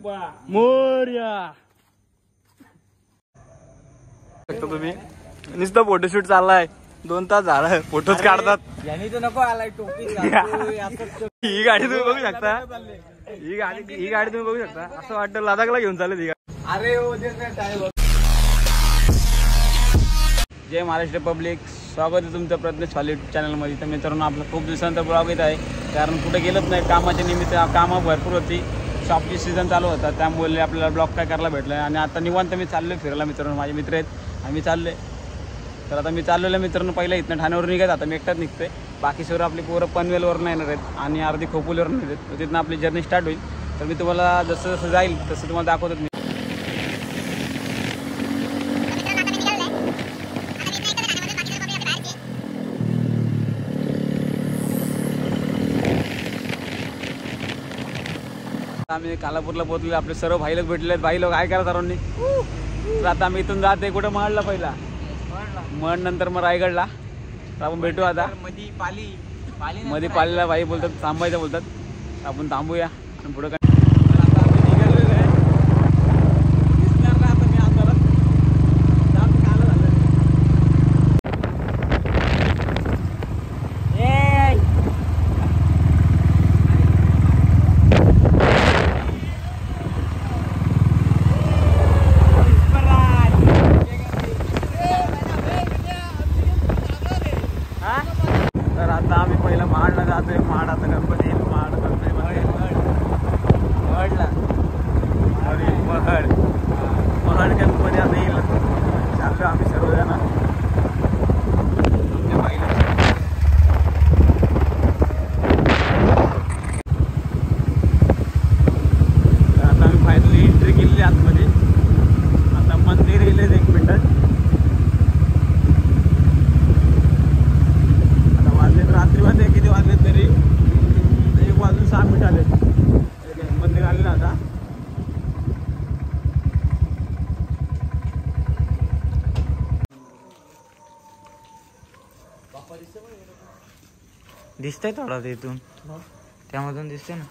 मोरया. तुम्ही नुसतं फोटोशूट चाललाय 2 तास झाला फोटोच काढतात. यांनी तर नको आलाय टोपी ही गाडी तुम्ही बघू शकता. ही गाडी तुम्ही बघू शकता. असं वाटतं लडाखला घेऊन चालले ती गाडी. अरे जय महाराष्ट्र पब्लिक, स्वागत आहे तुमचं प्रज्ञेश सॉलिड चॅनलमध्ये. तर मित्रांनो, आपलं खूप दिवसानंतर ब्लॉग येत आहे, कारण कुठे गेलंच नाही. कामाच्या निमित्त कामं भरपूर होती, शॉपची सीझन चालू होता, त्यामुळे आपल्याला ब्लॉग काय करायला भेटलं. आणि आता निवांत मी चाललो फिरायला. मित्रांनो, माझे मित्र आहेत, आम्ही चाललो. तर आता मी चाललेलो मित्रांनो, पहिला इथनं ठाण्यावर निघायचं. आता मी एकटाच निघतोय, बाकी सर्व आपली पोरं पनवेलवरून येणार आहेत आणि अर्धी खोपोलीवरून येणार आहेत. तिथनं आपली जर्नी स्टार्ट होईल. तर मी तुम्हाला जसं जसं जाईल तसं तुम्हाला दाखवतो मी. आम्ही कालापूरला पोहोचलो. आपले सर्व भाई लोक भेटले आहेत. भाई लोक काय करा सर्वांनी. तर आता आम्ही इथून जाते कुठं, महडला पहिला, महड नंतर मग रायगडला. तर आपण भेटू आता. मध्ये पालीला भाई बोलतात थांबायचं बोलतात, आपण थांबूया आणि पुढं काय. आता आम्ही निघालेलो आहे. दिसणार ना आता मी आम्हाला जाम कालं झालं. तर आता आम्ही पहिला महाडला जातोय. महाड आता गणपती येईल. महाड गणपती महडला महड गणपती आता येईल. चाललो आम्ही सर्वजण. आमच्या बाईला आता आम्ही फायनली एंट्री केलेली आतमध्ये. आता मंदिर येईल 1 मिनिटात. रात्री वाजले किती वाजले तरी 1 वाजून 6 मिनिट आले. मंदिर आले ना आता. दिसतंय थोडा इथून, त्यामधून दिसते ना.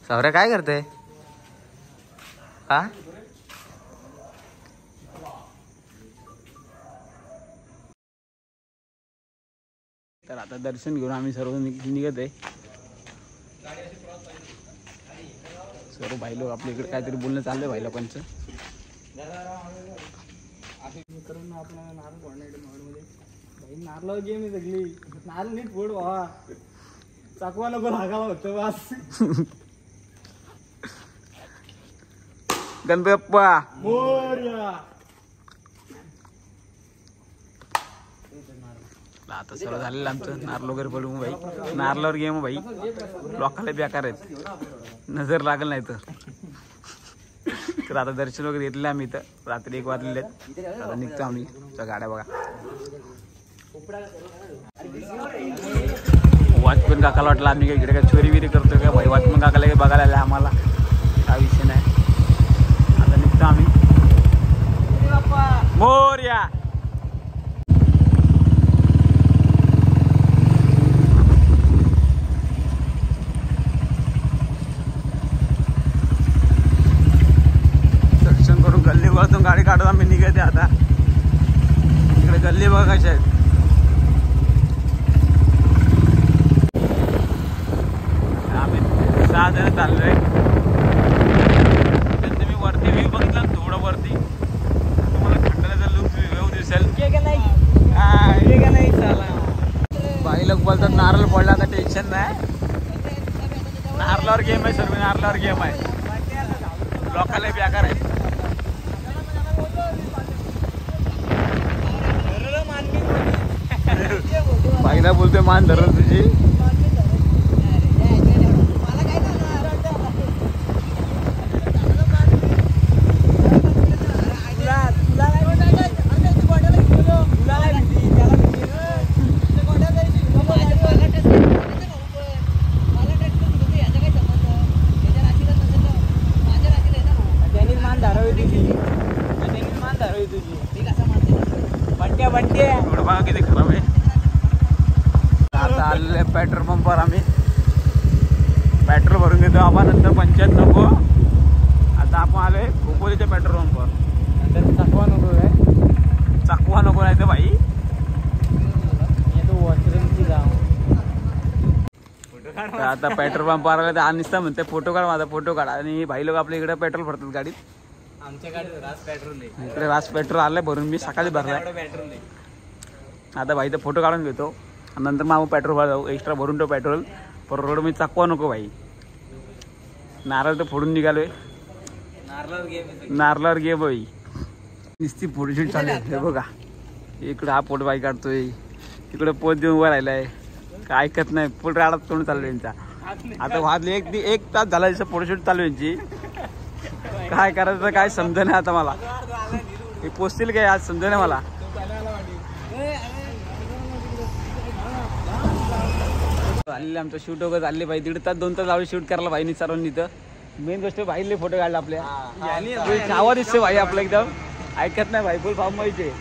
सौर्य काय करते हा? तर आता दर्शन घेऊन आम्ही सर्व निघत आहे. सर्व भाई लोक आपल्या इकडे काहीतरी बोलणं चाललंय भाई लोकांचं. मित्रांनो, आपल्याला नारळ फोडण्याकडे महडमध्ये भाई नारळ गेम आहे सगळी. नारळ नीट फोड व्हा, चाकवा नको लागावा होतं बस. गणपती बाप्पा मोरया. आता सर्व झालेलं आमचं. नारळ वगैरे पडून भाई, नारळावर गेम भाई. लोकांना बेकार आहेत, नजर लागल नाही तर. आता दर्शन वगैरे घेतले आम्ही इथं. रात्री 1 वाजलेले आहेत. आता निघतो आम्ही. गाड्या बघा. वॉचमॅन काकाला वाटलं आम्ही काय इकडे काय चोरी बिरी करतोय का भाई. वॉचमॅन काकाला काही बघायला आलं आम्हाला, काय विषय नाही. आता निघतो आम्ही. मोरया. गल्लीवरतून गाडी काढून आम्ही निघते आता. इकडे गल्ली बघा कशा आहेत. आम्ही 6 जण चाललोय. तुम्ही वरती व्ह्यू बघितला थोडं वरती, तुम्हाला खंडाचा लुक व्ह्यू दिसेल. बाई लोक बोलतात नारळ पडला तर टेन्शन नाही. नारळावर गेम आहे सर्व, नारळावर गेम आहे. लोकांना बेकार आहे. बाईला बोलतोय मान धरण तुझी. एवढं बघा किती खराब आहे. आता आलेले पेट्रोल पंपावर आम्ही. पेट्रोल भरून घेतो आपण, नंतर पंचायत नको. आता आपण आलोय खोपोलीच्या पेट्रोल पंपवर. नंतर चाकवा नको काय, चाकवा नको नाही तर भाई वॉशरूमची जाऊ. तर आता पेट्रोल पंपवर आला तर अनिस्ता म्हणते फोटो काढ माझा, फोटो काढ. आणि भाई लोक आपल्या इकडे पेट्रोल भरतात गाडीत. आमच्या गाडीत रास पेट्रोल आहे, इकडे रास पेट्रोल आलंय भरून, मी सकाळी भरलाय. पेट्रोल आहे. आता भाई तर फोटो काढून घेतो आणि नंतर मग आपण पेट्रोल भर जाऊ. एक्स्ट्रा भरून ठेव पेट्रोल. पर रोड मी चाकवा नको भाई. नारळ तर फोडून निघालोय, नारळावर घे बाई. नुसती फोटोशूट चालू आहे बघा. इकडं हा फोटो बाई काढतोय, इकडं पोत देऊन उभा राहिलाय, काय ऐकत नाही. फुल राडात तोंड चालू यांचा. आता वाजले एक तास झाला जसं फोटोशूट चालू यांची. काय करायचं काय समज नाही आता मला. हे पोचतील काय आज समज नाही मला. आलेले आमचं शूट वगैरे चालले पाहिजे. दीड तास 2 तास लावले शूट करायला भाईनी सर्वांनी. इथं मेन गोष्ट भाईले फोटो काढला आपल्या. छावा दिसते भाई आपलं एकदम. ऐकत नाही भाई, फुल फॉर्म व्हायचे.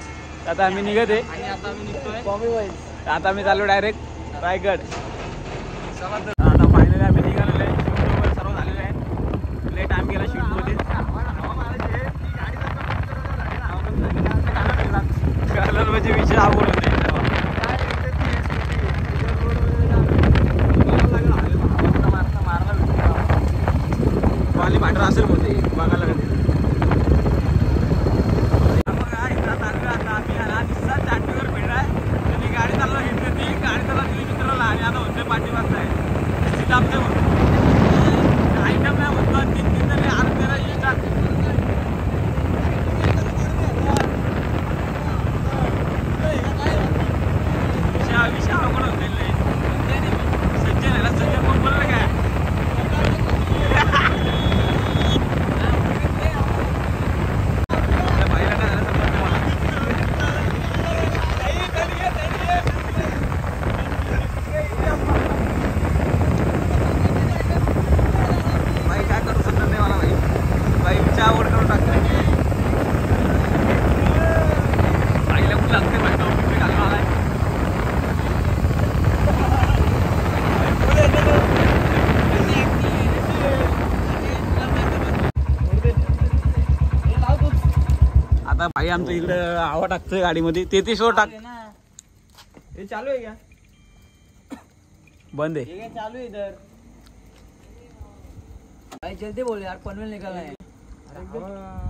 आता आम्ही निघत आहे. आता आम्ही चाललो डायरेक्ट रायगड. आता फायनली आम्ही निघालेलो आहे. शूट वगैरे सर्व झालेलं आहे. लय टाइम गेला शूटमध्ये. कलर म्हणजे विषय आवड होते. वाली भांडर असेल बोलते बघायला कधी. आता आम्ही चाटणीवर फिरलाय. त्यांनी गाडी चालवा घेतली ती, गाडी चालवा दिली मित्राला. आणि आता होते पाठी वाजताय सीतापते म्हणून आयटम नाही होतो. 3 तरी आरतीला येतात. विषय अवघड होते. सज्जन याला सज्जन पण बोललं काय. आता भाई आमचं इकडं हवा टाकतोय गाडीमध्ये. 33 वर टाक. हे चालू आहे का, बंद आहे. हे चालू आहे इधर. भाई जल्दी बोल यार, पनवेल निकलना है.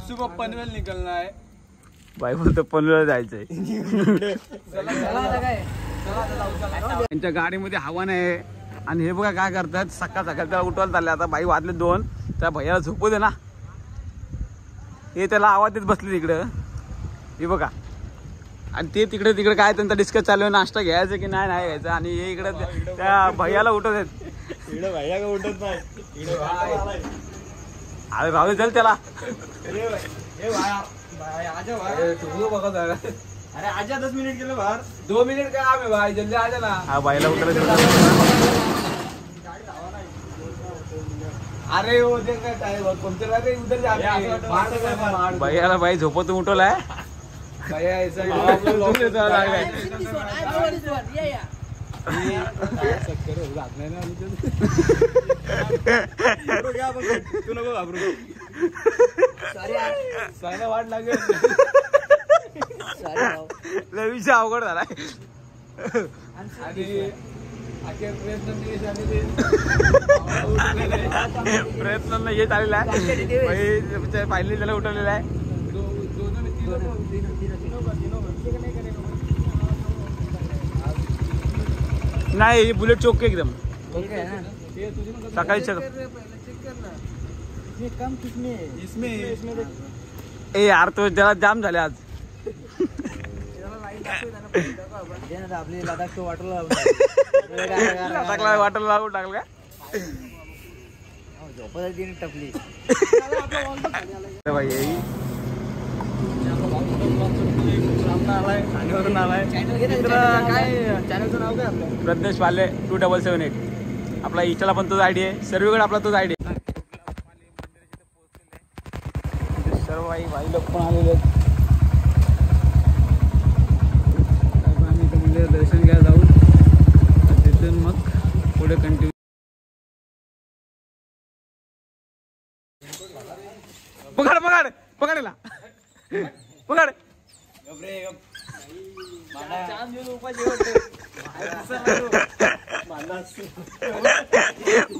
सुबह पनवेल निकलना है. भाई बोलतो पनवेलला जायचंय. त्यांच्या गाडीमध्ये हवा नाही. आणि हे बघा काय करतात, सकाळ त्याला उठवायला चालले. आता भाई वाजले 2. त्या भैयाला झोपू दे ना. हे त्याला आवाज देत बसले तिकडं. हे बघा. आणि ते तिकडे काय त्यांचा डिस्कस चालू आहे, नाश्ता घ्यायचं की नाही घ्यायचं. आणि हे इकडे त्या भैयाला उठवत आहेत. भैया का उठत नाही. अरे राहू दे चल त्याला. अरे आजा 10 मिनट के लिए बाहर. 2 मिनट का काम है भाई, जल्दी आ जाना. हा भैयाला उठवत. अरे वो देखा टाइम घूमते रहते उधर जाके भैयाला भाई झोपतून उठवलाय. भैया ऐसा तू नको घाबरू. वाट लागेल. विषय अवघड झालाय. प्रयत्न येत आलेला आहे. पाहिले त्याला उठवलेला आहे. नाही ही बुलेट चौक एकदम सकाळी ए यार तो जरा जाम झाले आज. आपली लडाख वाटलं वाटलं लागून टाकलं का झोपत टपली. प्रज्ञेश वाले 2778 आपला इंस्टाला पण तोच आयडी आहे. सर्वीकडे आपला तोच आयडी आहे. सर्व भाई लोक पण आलेले आहेत. आम्ही दर्शन घ्यायला जाऊ तिथून मग पुढे कंटिन्यू. पकड पकड पकडायला पकड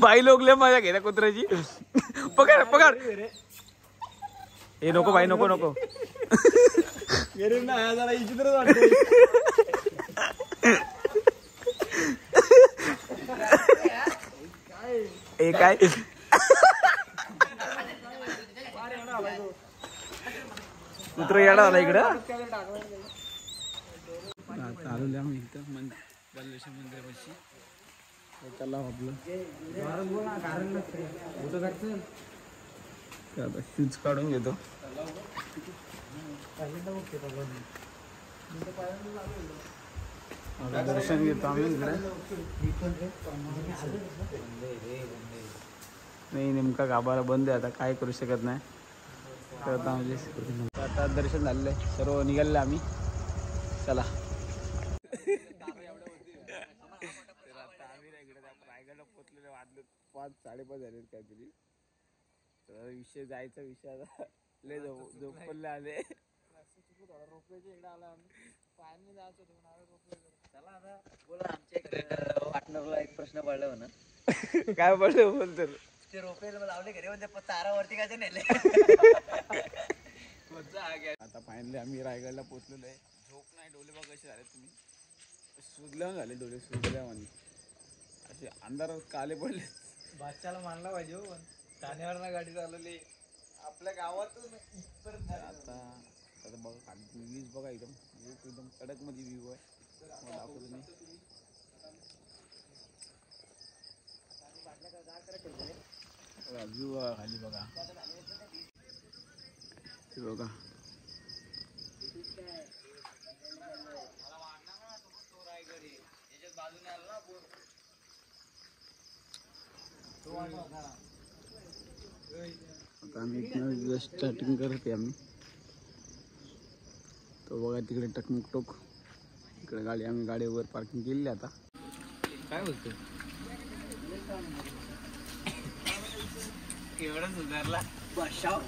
बाई लोकले मजा घे कुत्र्याची पकड पकड हे नको बाई नको नको जरा विचित्रच वाटतं. हे काय कुत्र येडा आला इकडं आलो आम्ही इथं बल्लेश्वर मंदिरापाशी त्याला आपलं आता शूज काढून घेतो. दर्शन घेतो आम्ही इकडे. नाही नेमका गाभारा बंद आहे, आता काय करू शकत नाही. तर आता दर्शन झालेलं आहे, सर्व निघालेलं आम्ही. चला रायगडला पोचलेले वाजले 5-5:30 झाले काहीतरी. तर विषय जायचा विषय आता लय झोपले आले. चला आता बोला आमच्या इकडे पार्टनरला एक प्रश्न पडला म्हणा. काय पडलं बोल तर. ते रोपे लावले घरी म्हणजे तारावरती काय नेले. आता फायनली आम्ही रायगडला पोहोचलेलो आहे. झोप नाही, डोले बघा कसे झाले तुम्ही, सुजल्यावर झाले डोळे सुजल्यावानी, असे अंधार काले पडले. बादशाला मानला पाहिजे हो, पण ठाण्यावर ना गाडी चालवली आपल्या गावातून इथपर्यंत. आता आता बघा खाली व्ह्यूज बघा, एकदम कडक मध्ये व्ह्यू आहे. मला दाखवतो नाही. व्ह्यू बघा खाली बघा, हे बघा. आता आम्ही इथनं स्टार्टिंग करते आम्ही. तो बघा तिकडे टकमक टोक, इकडे गाडी आम्ही गाडीवर पार्किंग केलेली. आता काय बोलतो एवढं सुधारला बशाव.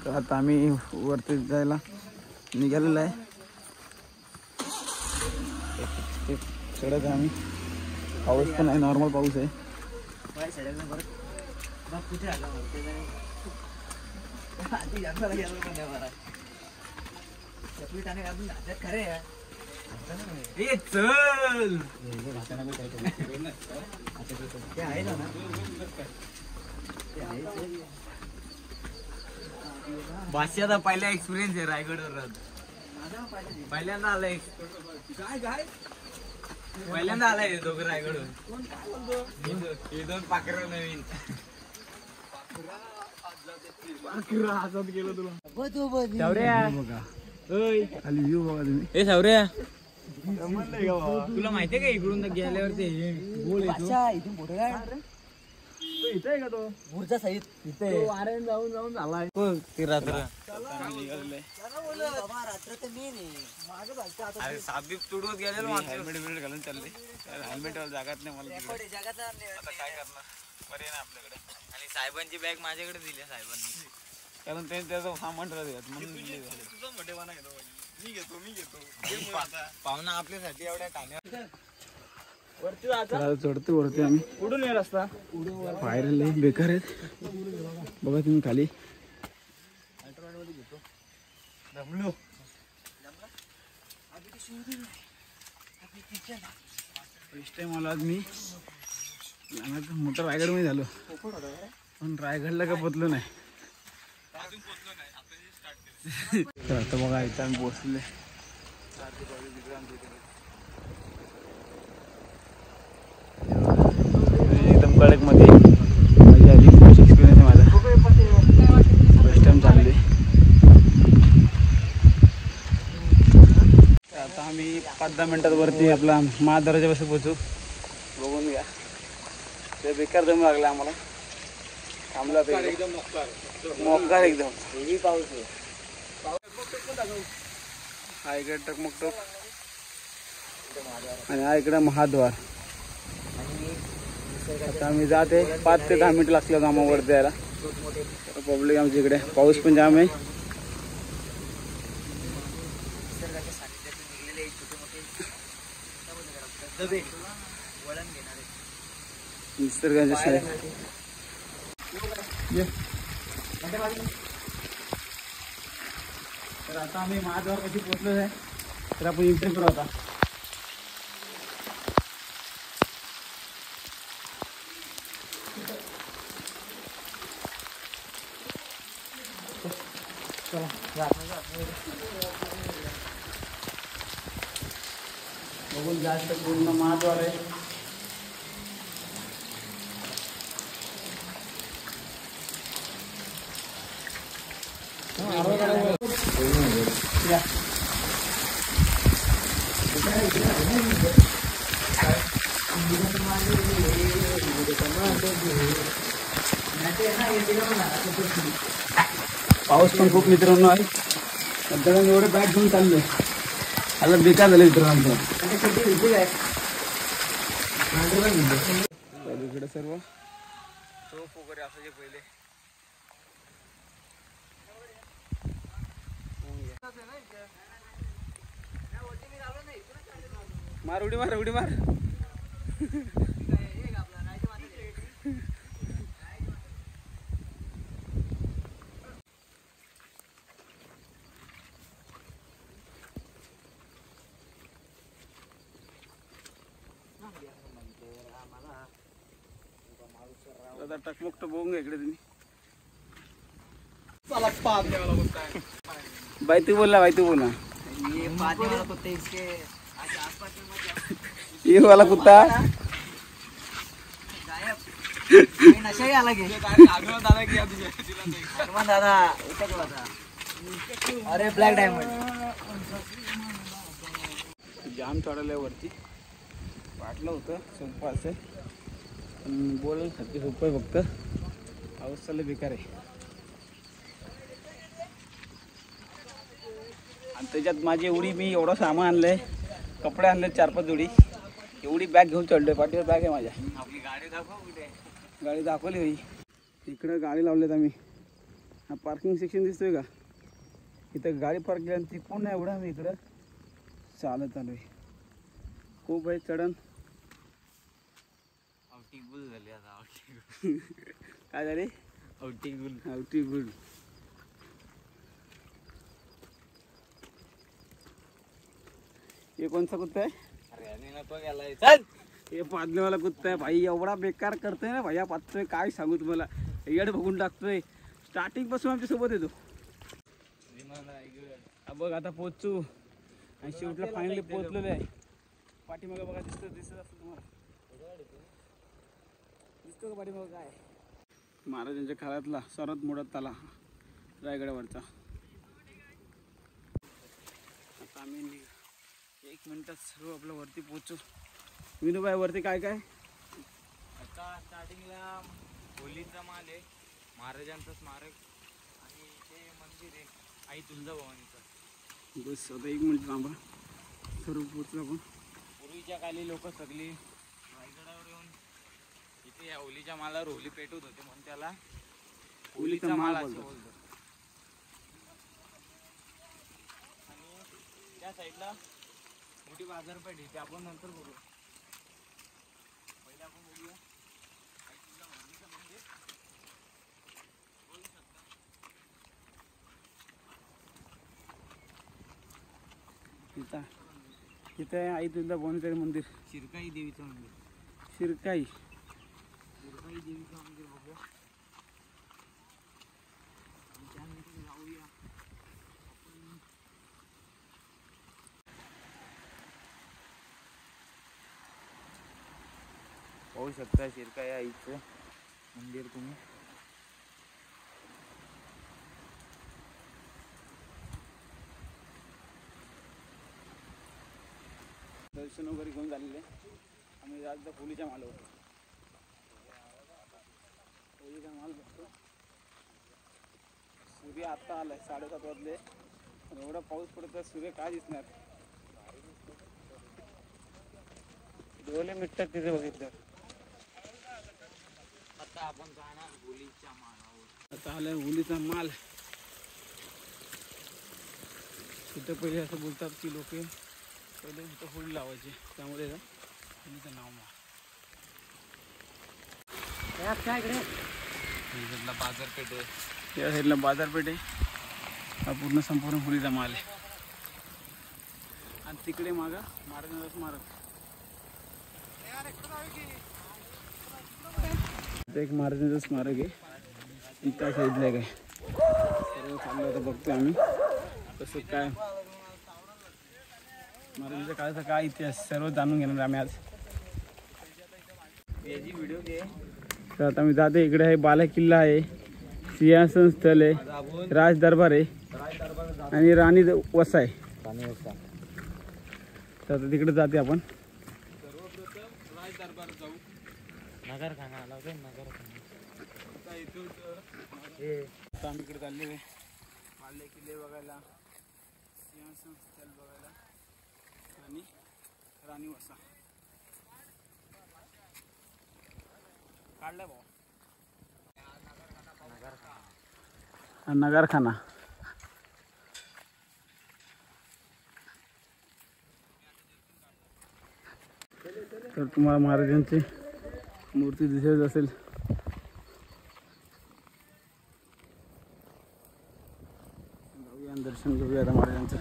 तर आता आम्ही वरती जायला निघालेलो आहे. चढत आम्ही, पाऊस पण आहे, नॉर्मल पाऊस आहे. बादशाचा पहिला एक्सपिरियन्स आहे रायगडवर. पहिल्यांदा आलाय काय पहिल्यांदा आलाय दोघं रायगडवर. हे दोन पाखरं नवीन गेलो तुला बघा. खाली व्ह्यू बघा तुम्ही. ए सावऱ्या, तुला माहितीये का इकडून गेल्यावर ते गोल इथून फोटो काय इथे आहे का तो पुढचा साईड इथे आर्यन जाऊन जाऊन झालाय ती रात्र. अरे साबीप तुडवत गेलेलो. हेल्मेट घालून चालले, हेल्मेट जागात नाही मला. आता काय करणार, पर्याय नाही आपल्याकडे. आणि साहेबांची बॅग माझ्याकडे दिली साहेबांनी, कारण ते त्याचं सामान ठरवत म्हणून. पाहुणा आपल्यासाठी एवढ्या ठाण्यावर चढतो वरती आम्ही. कुठून ये रस्ता बाहेर लई बेकार आहेत बघा तुम्ही. खाली फर्स्ट टाइम आलो आज मी. मोठं रायगड मध्ये झालो, पण रायगडला का पोचलो नाही. तर आता बघा इथं आम्ही पोचले. एकदम कडक मध्ये मजा आली. फर्स्ट एक्सपिरियन्स आहे माझा, फर्स्ट टाइम चालले. आता आम्ही 5-10 मिनिटात वरती आपला महादराजापासून पोहोचू. बघून घ्या, ते बेकार दम लागला आम्हाला. थांबला एकदम मोकार एकदम हेवी पाऊस आहे. रायगड टकमक टोक आणि हा इकडं महाद्वार. आता आम्ही जाते 5 ते 10 मिनिट लागलं कामावरती यायला. पब्लिक आमच्या इकडे, पाऊस पण जाम आहे. निसर्गाच्या शाळेत तर आता आम्ही महाद्वार कशी पोहोचलो आहे तर आपण एंट्री करू आता. बघून जास्त पूर्ण महाद्वार आहे. पाऊस पण खूप मित्रांनो आहे. सध्या एवढे बॅग घेऊन चाललोय. आता बेकार झालं मित्रांनो. इकडे सर्व तोफ वगैरे असायचे पहिले. मार उडी मार उडी मार. आता टकमक बघून इकडे तुम्ही. बाई तू बोलना भाई तू बोलना. ये वाला कुत्ता नशा आला की दादा. अरे ब्लॅक डायमंड जाम चढवल्या वरती. वाटलं होतं सोपं असेल पण बोलायला सारखी सोपं आहे. फक्त पाऊस चाललं बेकार आहे. आणि त्याच्यात माझी एवढी मी एवढं सामान आणलंय. कपडे आणले 4-5 जोडी. एवढी बॅग घेऊन चढलोय. पाठीवर बॅग आहे माझ्या. आपली गाडी दाखव कुठे. गाडी दाखवली होई. इकडं गाडी लावलेत आम्ही. हा पार्किंग सेक्शन दिसतोय का. इथं गाडी पार्क केली आणि ती पूर्ण एवढं आम्ही इकडं चालत आलोय. खूप आहे चढण. आउटिंग गुल झाली आता. आउटिंग काय झाले. आउटिंग गुल. आउटिंग गुल. हे कोणचा कुत्ता आहे. हे पादलेवाला कुत्ता आहे भाई. एवढा बेकार करतोय ना भाई. पाहतोय काय सांगू तुम्हाला. येड बघून टाकतोय. स्टार्टिंग पासून आमच्या सोबत येतो. बघ आता पोहोचू आणि शेवटला फायनली पोहोचलेलो आहे. पाठीमागं बघा दिसत असतं तुम्हाला. दिसतो का पाठीमागं काय. महाराजांच्या काळातला सर्वात मोठा तला रायगडावरचा. आता आम्ही 1 मिनिटात सर्व आपल्या वरती पोहोचू. विनूबाई वरती काय काय. आता स्टार्टिंगला होलीचा माल आहे. महाराजांचं स्मारक आणि ते मंदिर आहे आई तुळजाभवानीचं. बस आता 1 मिनिट थांबा. सर्व पोहोचलो आपण. पूर्वीच्या काली लोक सगळी रायगडावर येऊन इथे या होलीच्या मालावर होली पेटवत होते म्हणून त्याला होलीचा माल असं बोलतो. आणि त्या साईडला मोठी बाजारपेठ आहे. ते आपण नंतर बघू. पहिले आपण बघूया आई तुळजाभवानीचं मंदिर. बघू शकता तिथे आहे आई तुळजाभवानीचं मंदिर. शिरकाई देवीचं मंदिर. शिरकाई देवीचं मंदिर बघूया. आणि त्यानंतर जाऊया पाहू शकता शिरकाई आईचं मंदिर तुम्ही. दर्शन वगैरे घेऊन झालेले. आम्ही जास्त होलीच्या मालावर. होलीचा माल बघतो. सूर्य आत्ता आलाय 7:30 वाजले. एवढा पाऊस पडतो सूर्य काय दिसणार. ओले मिटतात तिथे बघितलं. आता आपण जाणार होलीच्या माळावर. आता आलाय होलीचा माल. तिथं पहिले असं बोलतात की लोक पहिले तिथं होळी लावायची, त्यामुळे होलीचं नाव माल. काय इकडे बाजारपेठ आहे. या साईडला बाजारपेठ आहे. हा पूर्ण संपूर्ण होळीचा माल आहे. आणि तिकडे मागं महाराजांचा स्मारक. एक महाराजांचं स्मारक आहे त्या साईडला काय सर्व चाललं आता बघतोय आम्ही कसं काय महाराजांच्या काळाचा काय इतिहास सर्व जाणून घेणार आम्ही आज. याची व्हिडिओ घे. तर आता मी जाते. इकडे आहे बाला किल्ला आहे, सिंहासन स्थल आहे, राज दरबार आहे आणि राणी वसा आहे. तर आता तिकडे जाते आपण. सर्वप्रथम राज दरबार जाऊ. नगरखाना आला होता. नगरखाना आता इथून आता आम्ही इकडे चालले आहे बाले किल्ले बघायला, सिंहासन स्थल बघायला आणि राणी वसा. काढला भाऊ नगरखाना. तर तुम्हाला महाराजांची मूर्ती दिसत असेल. जाऊया दर्शन घेऊया आता महाराजांचं.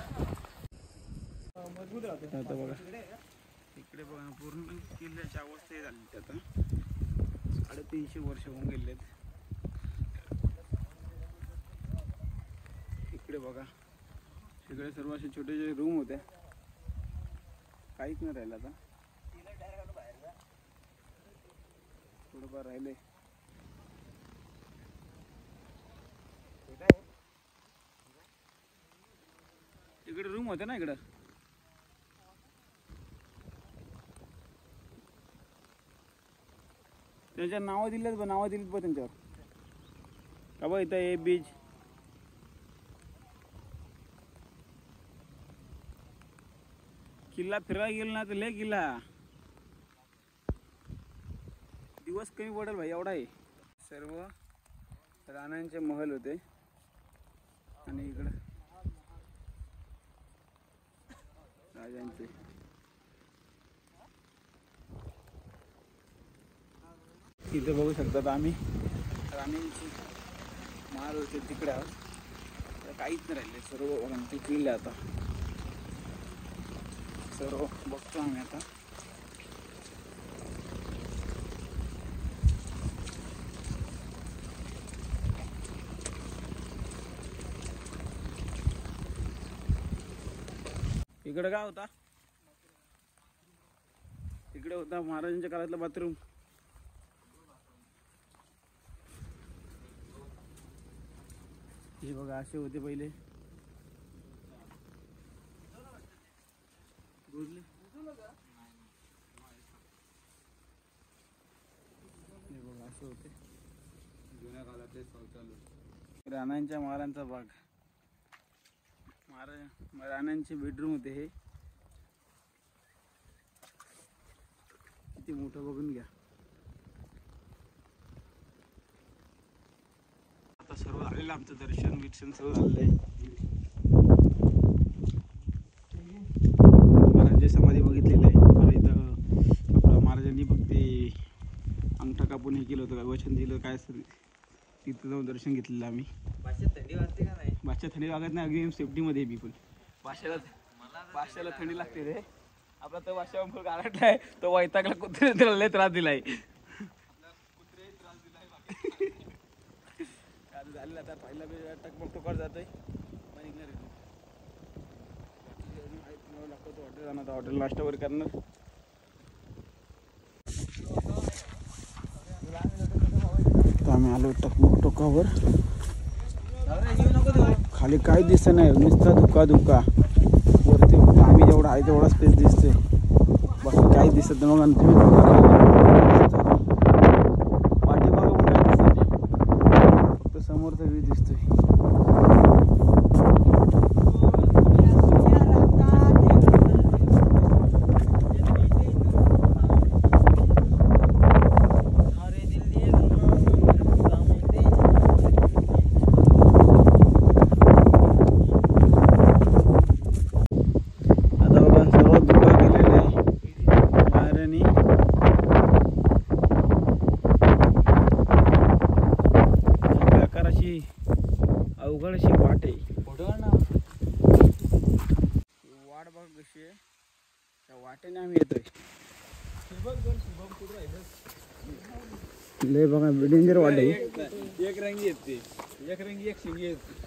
आता बघा इकडे बघा पूर्ण किल्ल्याची अवस्था झाली. आता 350 वर्ष होऊन गेलेत. इकडे बघा सगळे सर्व असे छोटे छोटे रूम होते, काहीच नाही राहिलं. आता थोडंफार राहिले. इकडे रूम होते ना इकडं. त्यांच्या नावं दिलेत बघ, नावं दिलीत बघ त्यांच्यावर. का बघ इथं हे बीच, किल्ला फिरायला गेलो ना तर लय किल्ला दिवस कमी पडेल भाई, एवढा आहे. सर्व राण्यांचे महल होते आणि इकडं राजांचे. इथे बघू शकतात आम्ही राणींची महाल होते तिकडे आहोत. काहीच नाही राहिले, सर्व ते किल्ले आता सर्व बघतो आम्ही आता. इकडे काय होता, इकडे होता महाराजांच्या काळातला बाथरूम. हे बघा असे होते पहिले. हे बघा असे होते जुन्या काळातले शौचालय. राण्यांच्या महालांचा भाग, राण्यांचे बेडरूम होते. हे किती मोठं बघून घ्या. आता सर्व झालेलं आमचं दर्शन विक्षण सर्व झालेलं आहे. महाराजांची समाधी बघितलेली आहे. मला इथं आपलं महाराजांनी फक्त अंगठा कापून हे केलं होतं, काय वचन दिलं काय असतं, तिथं जाऊन दर्शन घेतलेलं आम्ही. भाषेत थंडी वाजते का नाही? भाषा थंडी लागत नाही, अगदी सेफ्टीमध्ये बिलकुल. भाषेला थंडी लागते रे. आपला तो भाषा फुल गारटलाय, तो वैतागला. कुत्रे लय त्रास दिलाय. झालेला आता पहिला टक मग तो कर जातोय लागतो. हॉटेल जाणार, हॉटेल नाश्ता वगैरे करणार. आम्ही आलो टकमक टोकावर. खाली काही दिसत नाही, नुसता धुका धुका. वरती आम्ही जेवढा आहे तेवढा स्पेस दिसते, बाकी काही दिसत नाही. मग तुम्ही पाठीमागं पण काही दिसत नाही, फक्त समोरचा व्ह्यू दिसतोय. येतोय लय बघा डेंजर वाढ एक रंगी येते एक रंगी एक शिंगी येते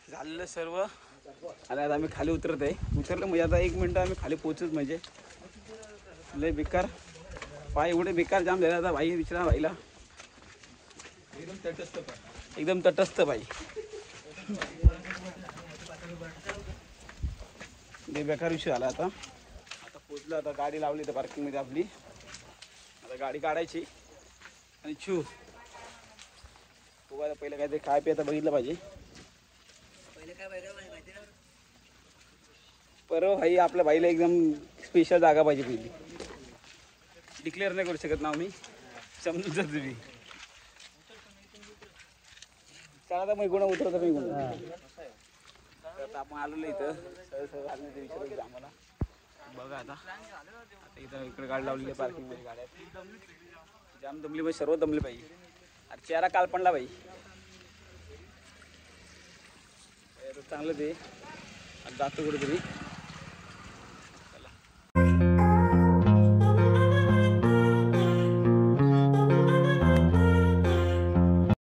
झालेलं सर्व आणि आता आम्ही खाली उतरत आहे उतरलं म्हणजे आता 1 मिनिट आम्ही खाली पोहोचूच म्हणजे लय बेकार पाय एवढे बेकार जाम झाले आता भाई विचारा भाईला एकदम तटस्थ भाई लय बेकार विषय झाला आता पोचलो आता गाडी लावली तर पार्किंग मध्ये आपली आता गाडी काढायची आणि बघायला पहिलं काहीतरी काय प्यायचं बघितलं पाहिजे परवा भाई आपल्या भाईला एकदम स्पेशल जागा पाहिजे पहिली डिक्लेअर नाही करू शकत ना आम्ही समजून जर तुम्ही चला तर मी गुन्हा उतरतो मी गुन्हा तर आपण आलेलो इथं सहज आले विचारायचं आम्हाला बघा आता इथं इकडे गाडी लावलेली आहे पार्किंगमध्ये गाड्या जाम दमली पाहिजे सर्व दमले पाहिजे अरे चेहरा कालपणला बाई चांगलं ते जातो कुठेतरी